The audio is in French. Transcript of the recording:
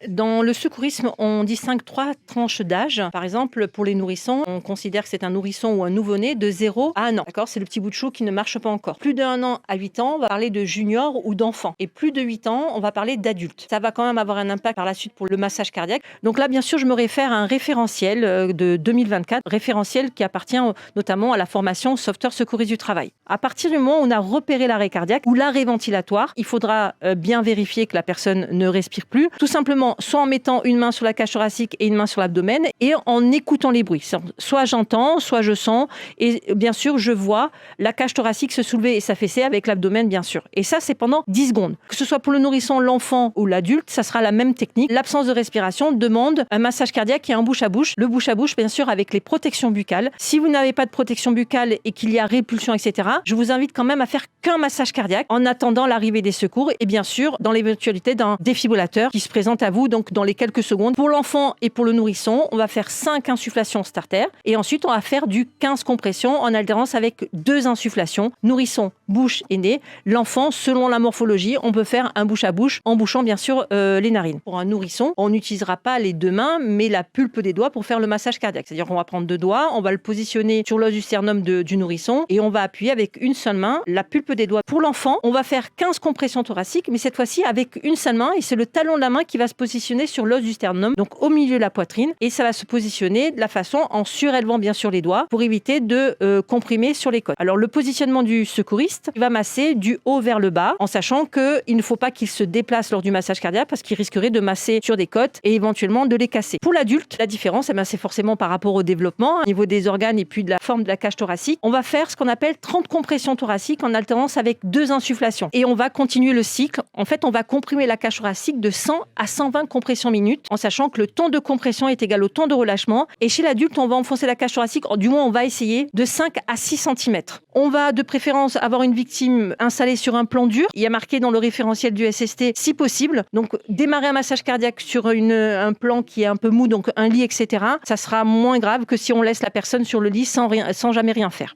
Dans le secourisme, on distingue 3 tranches d'âge. Par exemple, pour les nourrissons, on considère que c'est un nourrisson ou un nouveau-né de 0 à 1 an. D'accord ? C'est le petit bout de chou qui ne marche pas encore. Plus d'1 an à 8 ans, on va parler de junior ou d'enfant. Et plus de 8 ans, on va parler d'adulte. Ça va quand même avoir un impact par la suite pour le massage cardiaque. Donc là, bien sûr, je me réfère à un référentiel de 2024, référentiel qui appartient notamment à la formation sauveteur secouriste du travail. À partir du moment où on a repéré l'arrêt cardiaque ou l'arrêt ventilatoire, il faudra bien vérifier que la personne ne respire plus. Tout simplement, soit en mettant une main sur la cage thoracique et une main sur l'abdomen et en écoutant les bruits. Soit j'entends, soit je sens et bien sûr, je vois la cage thoracique se soulever et s'affaisser avec l'abdomen, bien sûr. Et ça, c'est pendant 10 secondes. Que ce soit pour le nourrisson, l'enfant ou l'adulte, ça sera la même technique. L'absence de respiration demande un massage cardiaque et un bouche à bouche. Le bouche à bouche, bien sûr, avec les protections buccales. Si vous n'avez pas de protection buccale et qu'il y a répulsion, etc., je vous invite quand même à faire qu'un massage cardiaque en attendant l'arrivée des secours et bien sûr, dans l'éventualité d'un défibrillateur qui se présente à vous, donc dans les quelques secondes. Pour l'enfant et pour le nourrisson, on va faire 5 insufflations starter et ensuite on va faire du 15 compressions en alternance avec 2 insufflations, nourrisson, bouche et nez. L'enfant, selon la morphologie, on peut faire un bouche à bouche en bouchant bien sûr les narines. Pour un nourrisson, on n'utilisera pas les 2 mains mais la pulpe des doigts pour faire le massage cardiaque. C'est-à-dire qu'on va prendre 2 doigts, on va le positionner sur l'os du sternum du nourrisson et on va appuyer avec une seule main la pulpe des doigts. Pour l'enfant, on va faire 15 compressions thoraciques mais cette fois-ci avec une seule main et c'est le talon de la main qui va se positionner sur l'os du sternum, donc au milieu de la poitrine et ça va se positionner de la façon en surélevant bien sûr les doigts pour éviter de comprimer sur les côtes. Alors le positionnement du secouriste va masser du haut vers le bas en sachant qu'il ne faut pas qu'il se déplace lors du massage cardiaque parce qu'il risquerait de masser sur des côtes et éventuellement de les casser. Pour l'adulte, la différence, c'est forcément par rapport au développement, au niveau des organes et puis de la forme de la cage thoracique. On va faire ce qu'on appelle 30 compressions thoraciques en alternance avec 2 insufflations. Et on va continuer le cycle. En fait, on va comprimer la cage thoracique de 100 à 120 compressions minutes en sachant que le temps de compression est égal au temps de relâchement. Et chez l'adulte, on va enfoncer la cage thoracique, du moins on va essayer, de 5 à 6 cm. On va de préférence avoir une victime installée sur un plan dur. Il y a marqué dans le référentiel du SST si possible. Donc démarrer un massage cardiaque sur un plan qui est un peu mou, donc un lit, etc. Ça sera moins grave que si on laisse la personne sur le lit sans jamais rien faire.